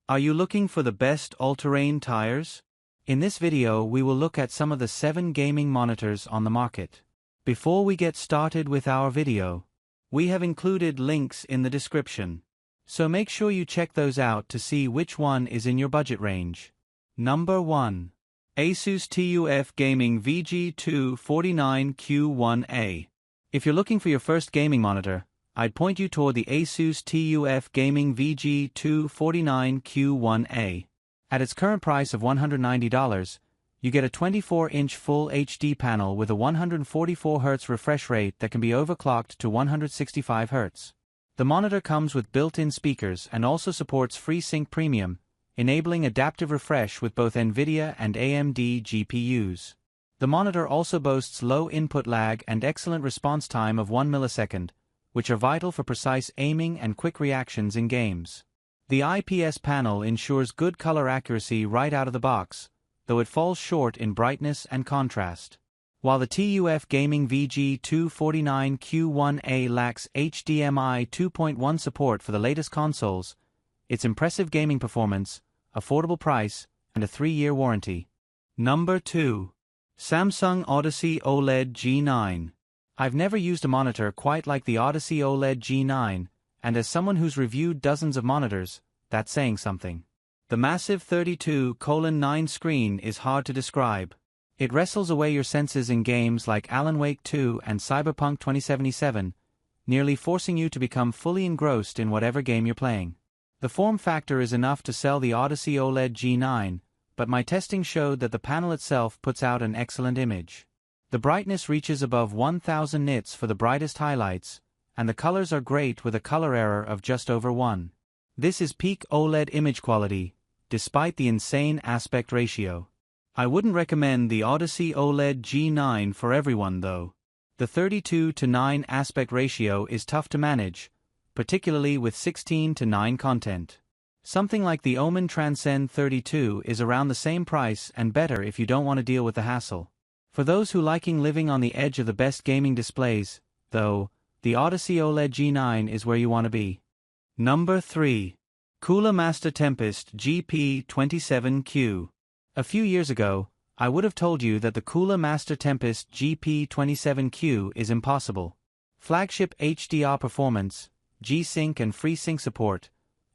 Are you looking for the best all-terrain tires? In this video we will look at some of the 7 gaming monitors on the market. Before we get started with our video, we have included links in the description, so make sure you check those out to see which one is in your budget range. Number 1. Asus TUF Gaming VG249Q1A. If you're looking for your first gaming monitor, I'd point you toward the Asus TUF Gaming VG249Q1A. At its current price of $190, you get a 24-inch Full HD panel with a 144Hz refresh rate that can be overclocked to 165Hz. The monitor comes with built-in speakers and also supports FreeSync Premium, enabling adaptive refresh with both NVIDIA and AMD GPUs. The monitor also boasts low input lag and excellent response time of 1 millisecond, which are vital for precise aiming and quick reactions in games. The IPS panel ensures good color accuracy right out of the box, though it falls short in brightness and contrast. While the TUF Gaming VG249Q1A lacks HDMI 2.1 support for the latest consoles, its impressive gaming performance, affordable price, and a 3-year warranty. Number 2. Samsung Odyssey OLED G9. I've never used a monitor quite like the Odyssey OLED G9, and as someone who's reviewed dozens of monitors, that's saying something. The massive 32:9 screen is hard to describe. It wrestles away your senses in games like Alan Wake 2 and Cyberpunk 2077, nearly forcing you to become fully engrossed in whatever game you're playing. The form factor is enough to sell the Odyssey OLED G9, but my testing showed that the panel itself puts out an excellent image. The brightness reaches above 1000 nits for the brightest highlights, and the colors are great with a color error of just over 1. This is peak OLED image quality, despite the insane aspect ratio. I wouldn't recommend the Odyssey OLED G9 for everyone though. The 32:9 aspect ratio is tough to manage, particularly with 16:9 content. Something like the Omen Transcend 32 is around the same price and better if you don't want to deal with the hassle. For those who liking living on the edge of the best gaming displays, though, the Odyssey OLED G9 is where you want to be. Number 3. Cooler Master Tempest GP27Q. A few years ago, I would have told you that the Cooler Master Tempest GP27Q is impossible. Flagship HDR performance, G-Sync and FreeSync support,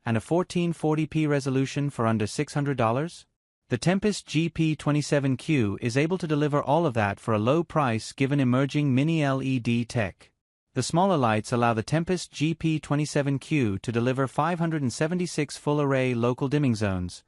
and a 1440p resolution for under $600? The Tempest GP27Q is able to deliver all of that for a low price given emerging mini-LED tech. The smaller lights allow the Tempest GP27Q to deliver 576 full-array local dimming zones,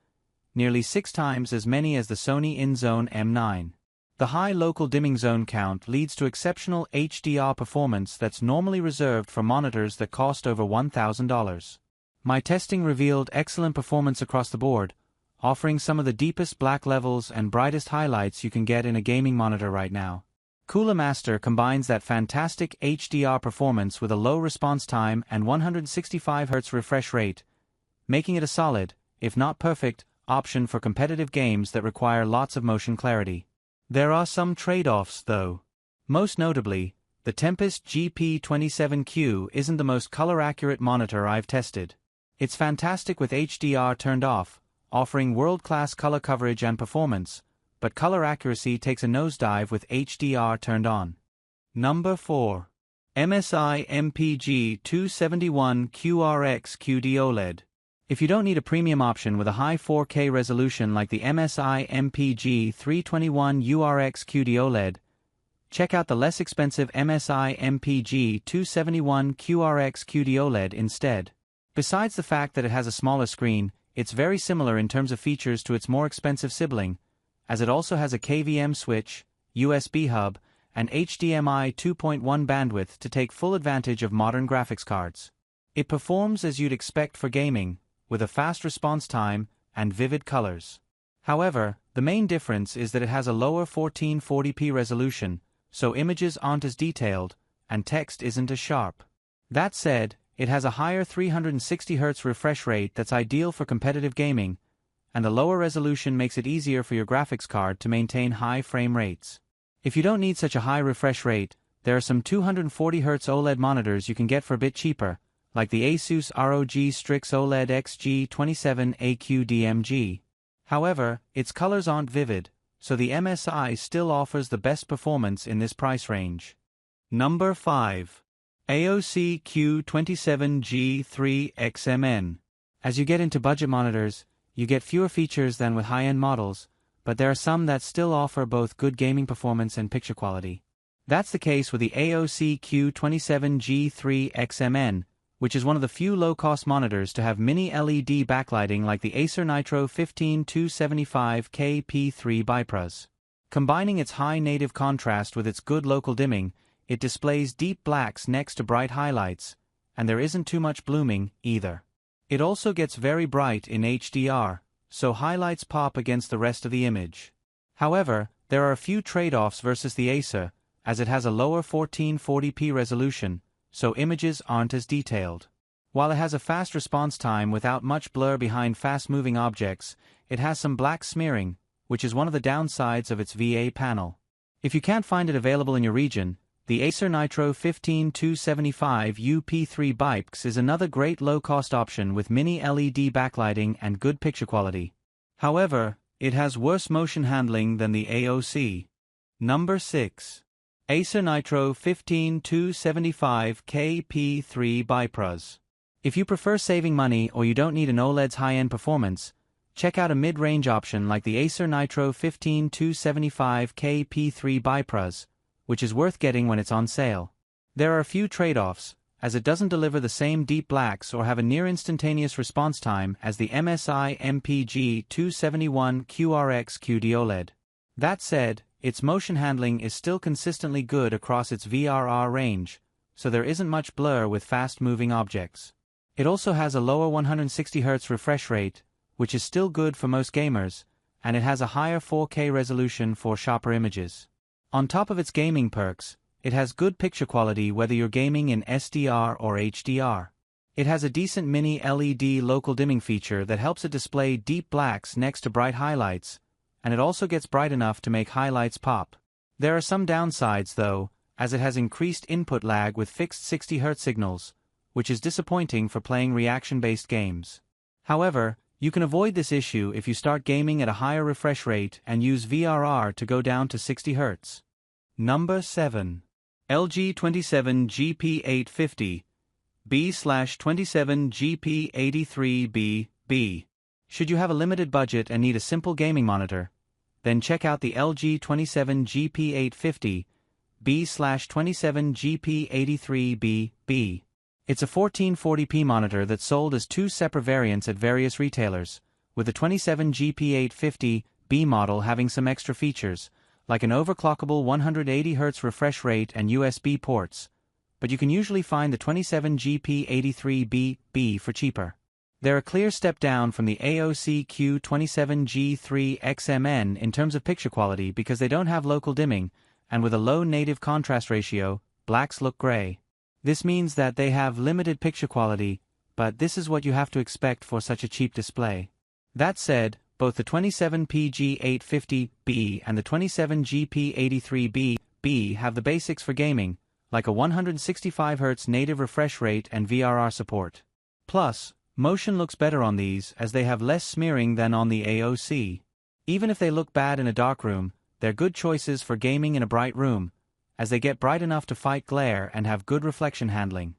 nearly 6 times as many as the Sony InZone M9. The high local dimming zone count leads to exceptional HDR performance that's normally reserved for monitors that cost over $1,000. My testing revealed excellent performance across the board, offering some of the deepest black levels and brightest highlights you can get in a gaming monitor right now. Cooler Master combines that fantastic HDR performance with a low response time and 165Hz refresh rate, making it a solid, if not perfect, option for competitive games that require lots of motion clarity. There are some trade-offs though. Most notably, the Tempest GP27Q isn't the most color-accurate monitor I've tested. It's fantastic with HDR turned off, offering world-class color coverage and performance, but color accuracy takes a nosedive with HDR turned on. Number 4. MSI MPG 271QRX QD-OLED. If you don't need a premium option with a high 4K resolution like the MSI MPG 321URX QD-OLED, check out the less expensive MSI MPG 271QRX QD-OLED instead. Besides the fact that it has a smaller screen, it's very similar in terms of features to its more expensive sibling, as it also has a KVM switch, USB hub, and HDMI 2.1 bandwidth to take full advantage of modern graphics cards. It performs as you'd expect for gaming, with a fast response time and vivid colors. However, the main difference is that it has a lower 1440p resolution, so images aren't as detailed, and text isn't as sharp. That said, it has a higher 360Hz refresh rate that's ideal for competitive gaming, and the lower resolution makes it easier for your graphics card to maintain high frame rates. If you don't need such a high refresh rate, there are some 240Hz OLED monitors you can get for a bit cheaper, like the Asus ROG Strix OLED XG27A QD-MG. However, its colors aren't vivid, so the MSI still offers the best performance in this price range. Number 5. AOC Q27G3XMN. As you get into budget monitors, you get fewer features than with high-end models, but there are some that still offer both good gaming performance and picture quality. That's the case with the AOC Q27G3XMN, which is one of the few low-cost monitors to have mini LED backlighting like the Acer Nitro 15275K P3 BiPros. Combining its high native contrast with its good local dimming, it displays deep blacks next to bright highlights, and there isn't too much blooming, either. It also gets very bright in HDR, so highlights pop against the rest of the image. However, there are a few trade-offs versus the Acer, as it has a lower 1440p resolution, so images aren't as detailed. While it has a fast response time without much blur behind fast-moving objects, it has some black smearing, which is one of the downsides of its VA panel. If you can't find it available in your region, the Acer Nitro 15275U P3 BiPs is another great low-cost option with mini LED backlighting and good picture quality. However, it has worse motion handling than the AOC. Number 6. Acer Nitro 15275K P3 BiPros. If you prefer saving money or you don't need an OLED's high-end performance, check out a mid-range option like the Acer Nitro 15275K P3 BiPros, which is worth getting when it's on sale. There are a few trade-offs, as it doesn't deliver the same deep blacks or have a near-instantaneous response time as the MSI MPG 271 QRX QD-OLED. That said, its motion handling is still consistently good across its VRR range, so there isn't much blur with fast-moving objects. It also has a lower 160Hz refresh rate, which is still good for most gamers, and it has a higher 4K resolution for sharper images. On top of its gaming perks, it has good picture quality whether you're gaming in SDR or HDR. It has a decent mini LED local dimming feature that helps it display deep blacks next to bright highlights, and it also gets bright enough to make highlights pop. There are some downsides though, as it has increased input lag with fixed 60Hz signals, which is disappointing for playing reaction-based games. However, you can avoid this issue if you start gaming at a higher refresh rate and use VRR to go down to 60 Hz. Number 7. LG 27GP850 B/27GP83B. Should you have a limited budget and need a simple gaming monitor, then check out the LG 27GP850 B/27GP83B. It's a 1440p monitor that's sold as two separate variants at various retailers, with the 27GP850B model having some extra features, like an overclockable 180Hz refresh rate and USB ports, but you can usually find the 27GP83B for cheaper. They're a clear step down from the AOC Q27G3XMN in terms of picture quality because they don't have local dimming, and with a low native contrast ratio, blacks look gray. This means that they have limited picture quality, but this is what you have to expect for such a cheap display. That said, both the 27PG850B and the 27GP83B have the basics for gaming, like a 165Hz native refresh rate and VRR support. Plus, motion looks better on these as they have less smearing than on the AOC. Even if they look bad in a dark room, they're good choices for gaming in a bright room, as they get bright enough to fight glare and have good reflection handling.